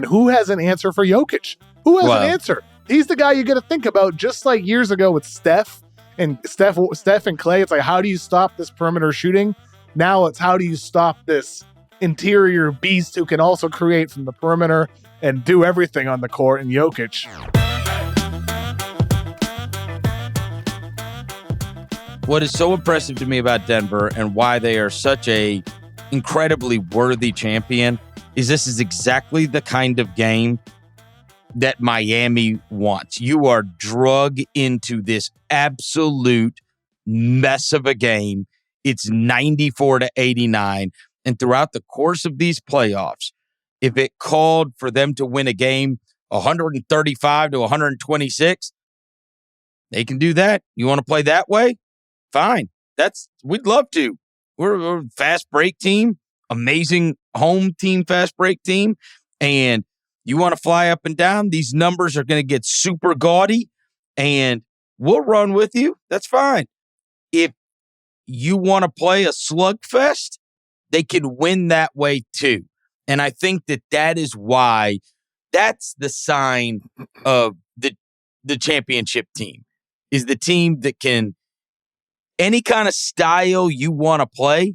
who has an answer for Jokic? Who has an answer? He's the guy you got to think about, just like years ago with Steph and Clay. It's like, how do you stop this perimeter shooting? Now it's how do you stop this interior beast who can also create from the perimeter and do everything on the court in Jokic. What is so impressive to me about Denver and why they are such a incredibly worthy champion is this is exactly the kind of game that Miami wants. You are drug into this absolute mess of a game. It's 94-89. And throughout the course of these playoffs, if it called for them to win a game 135-126, they can do that. You want to play that way? Fine. We'd love to. We're a fast break team, amazing home team, fast break team. And you want to fly up and down, these numbers are going to get super gaudy, and we'll run with you. That's fine. If you want to play a slugfest, they can win that way too. And I think that is why that's the sign of the championship team, is the team that can, any kind of style you want to play,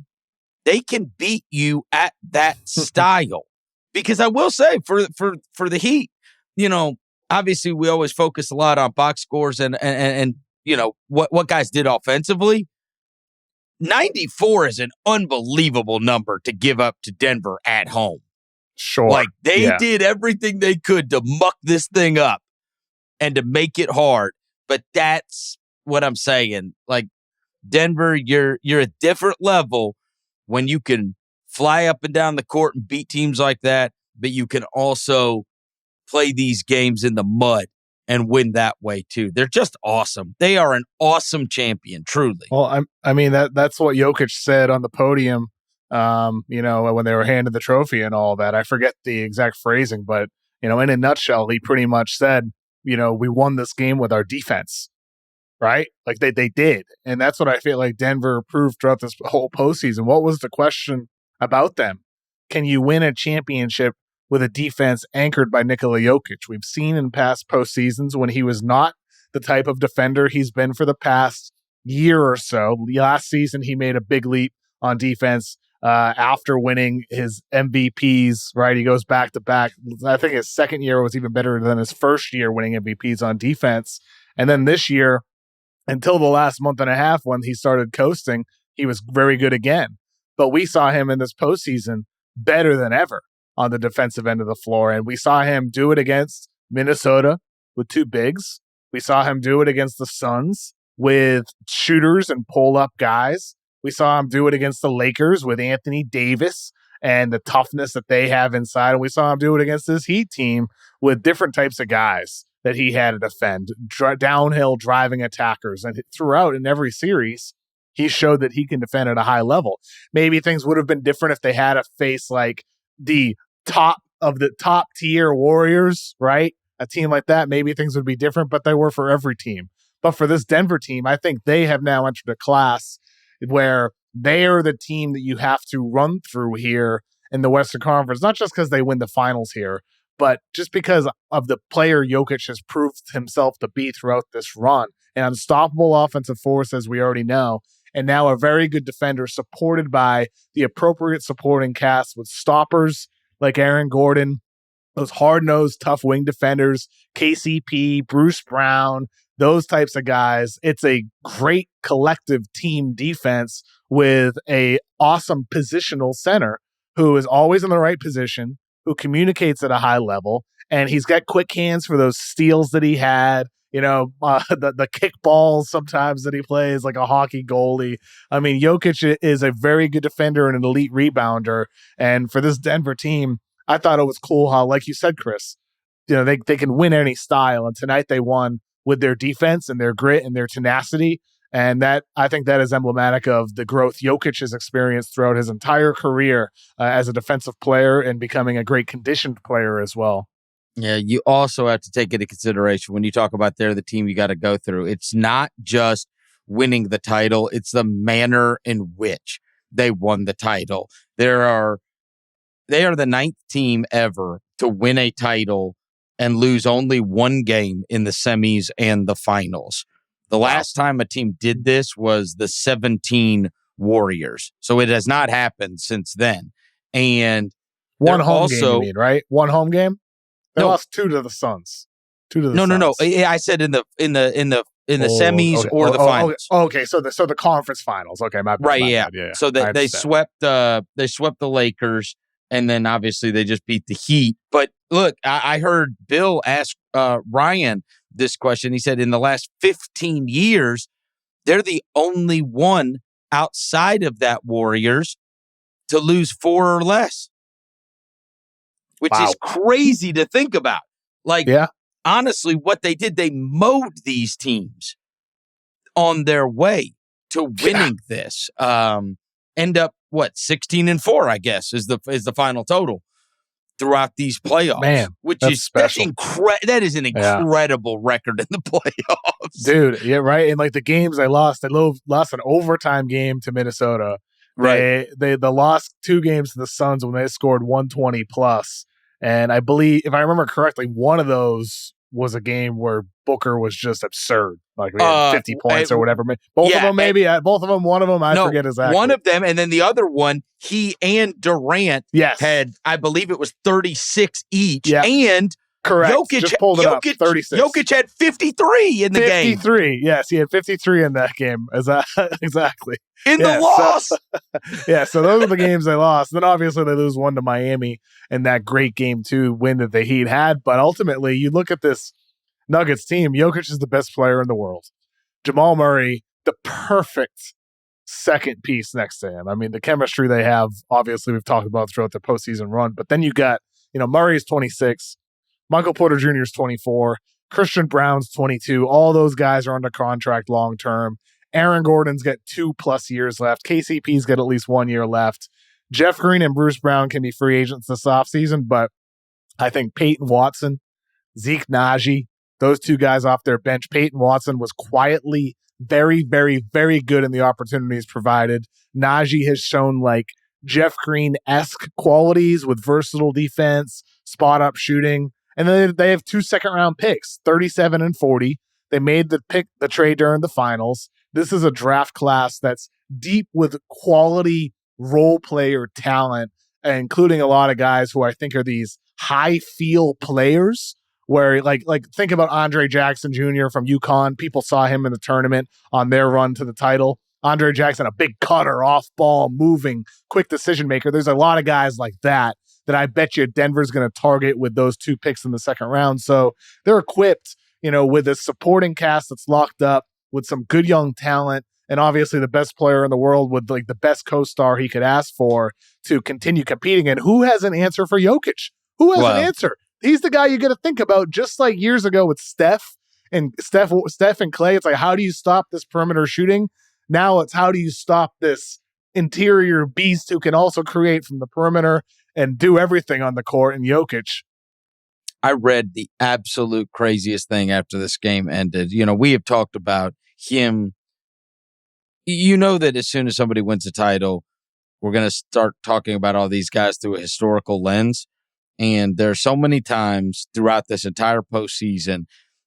they can beat you at that style. Because I will say, for the Heat, obviously we always focus a lot on box scores and what guys did offensively. 94 is an unbelievable number to give up to Denver at home. Sure. Like, they did everything they could to muck this thing up and to make it hard. But that's what I'm saying. Like, Denver, you're a different level when you can fly up and down the court and beat teams like that, but you can also play these games in the mud and win that way too. They're just awesome. They are an awesome champion, truly. Well, I mean that's what Jokic said on the podium, when they were handed the trophy and all that. I forget the exact phrasing, but in a nutshell, he pretty much said, we won this game with our defense. Right? Like they did. And that's what I feel like Denver proved throughout this whole postseason. What was the question about them? Can you win a championship with a defense anchored by Nikola Jokic? We've seen in past postseasons when he was not the type of defender he's been for the past year or so. Last season, he made a big leap on defense after winning his MVPs, right? He goes back to back. I think his second year was even better than his first year winning MVPs on defense. And then this year, until the last month and a half when he started coasting, he was very good again. But we saw him in this postseason better than ever on the defensive end of the floor. And we saw him do it against Minnesota with two bigs. We saw him do it against the Suns with shooters and pull-up guys. We saw him do it against the Lakers with Anthony Davis and the toughness that they have inside. And we saw him do it against this Heat team with different types of guys that he had to defend, downhill driving attackers. And throughout in every series, he showed that he can defend at a high level. Maybe things would have been different if they had to face like the top of the top tier Warriors, right? A team like that, maybe things would be different, but they were for every team. But for this Denver team, I think they have now entered a class where they are the team that you have to run through here in the Western Conference, not just because they win the finals here, but just because of the player Jokic has proved himself to be throughout this run. An unstoppable offensive force, as we already know, and now a very good defender supported by the appropriate supporting cast with stoppers like Aaron Gordon, those hard-nosed, tough wing defenders, KCP, Bruce Brown, those types of guys. It's a great collective team defense with a awesome positional center who is always in the right position, who communicates at a high level, and he's got quick hands for those steals that he had, the kick balls sometimes that he plays like a hockey goalie. I mean, Jokic is a very good defender and an elite rebounder. And for this Denver team, I thought it was cool how, like you said, Chris, they can win any style. And tonight they won with their defense and their grit and their tenacity. And I think that is emblematic of the growth Jokic has experienced throughout his entire career as a defensive player and becoming a great conditioned player as well. Yeah, you also have to take into consideration when you talk about they're the team you got to go through. It's not just winning the title, it's the manner in which they won the title. They are the 9th team ever to win a title and lose only one game in the semis and the finals. The last time a team did this was the 17 Warriors. So it has not happened since then. And one home game, you mean, right? One home game? They lost 2 to the Suns. 2 to the Suns. No. I said in the semis or the finals. Okay. So the conference finals. Okay, my bad. Yeah. So they swept the Lakers, and then obviously they just beat the Heat. But look, I heard Bill ask Ryan this question. He said in the last 15 years, they're the only one outside of that Warriors to lose 4 or less, which is crazy to think about. Honestly, what they did, they mowed these teams on their way to winning this. End up 16-4, I guess, is the final total throughout these playoffs. Man, that is an incredible record in the playoffs, dude. Yeah, right. And like the games they lost an overtime game to Minnesota. Right. They lost 2 games to the Suns when they scored 120 plus. And I believe, if I remember correctly, one of those was a game where Booker was just absurd. Like we had 50 points or whatever. Both of them, maybe. Both of them, one of them, I forget exactly. One of them, and then the other one, he and Durant had, I believe it was 36 each. Yeah. And correct. Just pulled it up. 36. Jokic had 53 in the game. 53. Yes, he had 53 in that game. Exactly. In the loss. So those are the games they lost. Then obviously they lose 1 to Miami and that great game 2 win that the Heat had. But ultimately, you look at this Nuggets team, Jokic is the best player in the world. Jamal Murray, the perfect second piece next to him. I mean, the chemistry they have, obviously we've talked about throughout the postseason run. But then you got, Murray is 26. Michael Porter Jr. is 24. Christian Brown's 22. All those guys are under contract long-term. Aaron Gordon's got 2+ years left. KCP's got at least 1 year left. Jeff Green and Bruce Brown can be free agents this offseason, but I think Peyton Watson, Zeke Naji, those 2 guys off their bench. Peyton Watson was quietly very, very, very good in the opportunities provided. Naji has shown like Jeff Green-esque qualities with versatile defense, spot-up shooting. And then they have 2 second-round picks, 37 and 40. They made the trade during the finals. This is a draft class that's deep with quality role player talent, including a lot of guys who I think are these high-feel players where, like think about Andre Jackson Jr. from UConn. People saw him in the tournament on their run to the title. Andre Jackson, a big cutter, off-ball, moving, quick decision maker. There's a lot of guys like that I bet you Denver's going to target with those 2 picks in the second round. So they're equipped, with a supporting cast that's locked up with some good young talent, and obviously the best player in the world with like the best co-star he could ask for to continue competing. And who has an answer for Jokic? Who has an answer? He's the guy you got to think about, just like years ago with Steph and Clay. It's like, how do you stop this perimeter shooting? Now it's how do you stop this interior beast who can also create from the perimeter and do everything on the court? And Jokic. I read the absolute craziest thing after this game ended. We have talked about him. That as soon as somebody wins a title, we're going to start talking about all these guys through a historical lens. And there are so many times throughout this entire postseason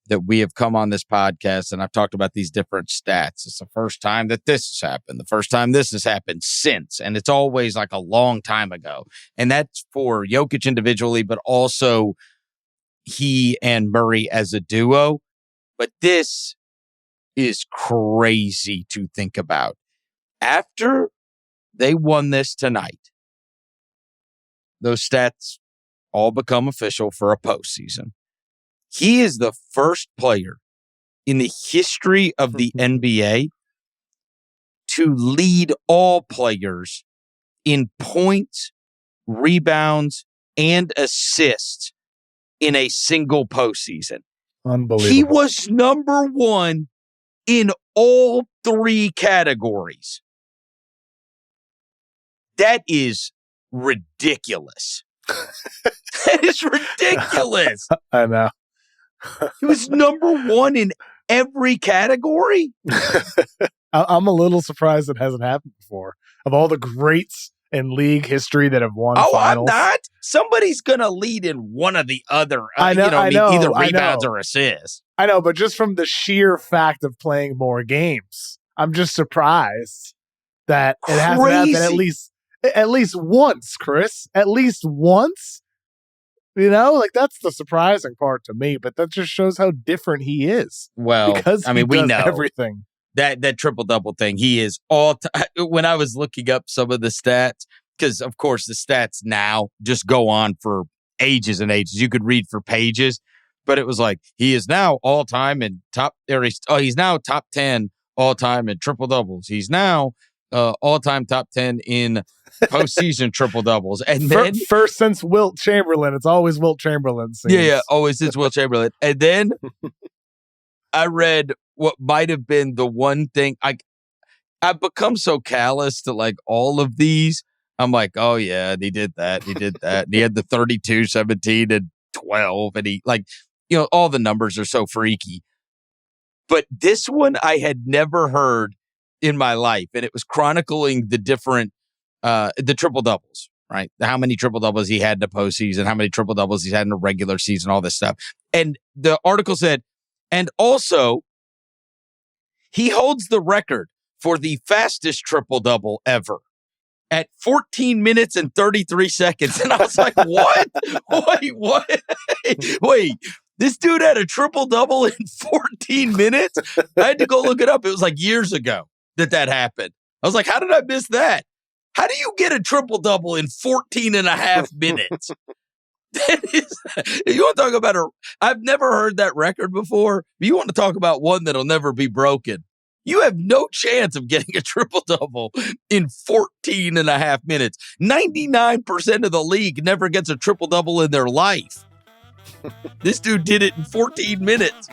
that we have come on this podcast and I've talked about these different stats. It's the first time that this has happened, the first time this has happened since. And it's always like a long time ago. And that's for Jokic individually, but also he and Murray as a duo. But this is crazy to think about. After they won this tonight, those stats all become official for a postseason. He is the first player in the history of the NBA to lead all players in points, rebounds, and assists in a single postseason. Unbelievable. He was number 1 in all 3 categories. That is ridiculous. That is ridiculous. I know. He was number 1 in every category. I'm a little surprised it hasn't happened before. Of all the greats in league history that have won Oh, finals. I'm not. Somebody's going to lead in one of the other. I know, either rebounds or assists. I know, but just from the sheer fact of playing more games, I'm just surprised that it hasn't happened at least once, Chris. At least once. You know, like that's the surprising part to me, but that just shows how different he is. Well, because we does know everything. That triple-double thing, he is all when I was looking up some of the stats, because of course the stats now just go on for ages and ages. You could read for pages, but it was like he is now all-time in he's now top 10 all-time in triple-doubles. He's now all-time top 10 in postseason triple-doubles. And then first since Wilt Chamberlain, it's always Wilt Chamberlain. Yeah, always since Wilt Chamberlain. And then I read what might have been the one thing I've become so callous to like all of these. I'm like, oh yeah, he did that. He did that. And he had the 32, 17, and 12. And he all the numbers are so freaky. But this one I had never heard in my life. And it was chronicling the different, the triple doubles, right? How many triple doubles he had in the postseason, how many triple doubles he's had in the regular season, all this stuff. And the article said, and also, he holds the record for the fastest triple-double ever at 14 minutes and 33 seconds. And I was like, what? Wait, what? Wait, this dude had a triple-double in 14 minutes? I had to go look it up. It was like years ago that happened. I was like, how did I miss that? How do you get a triple-double in 14 and a half minutes? You want to talk about I've never heard that record before. But you want to talk about one that'll never be broken. You have no chance of getting a triple-double in 14 and a half minutes. 99% of the league never gets a triple-double in their life. This dude did it in 14 minutes.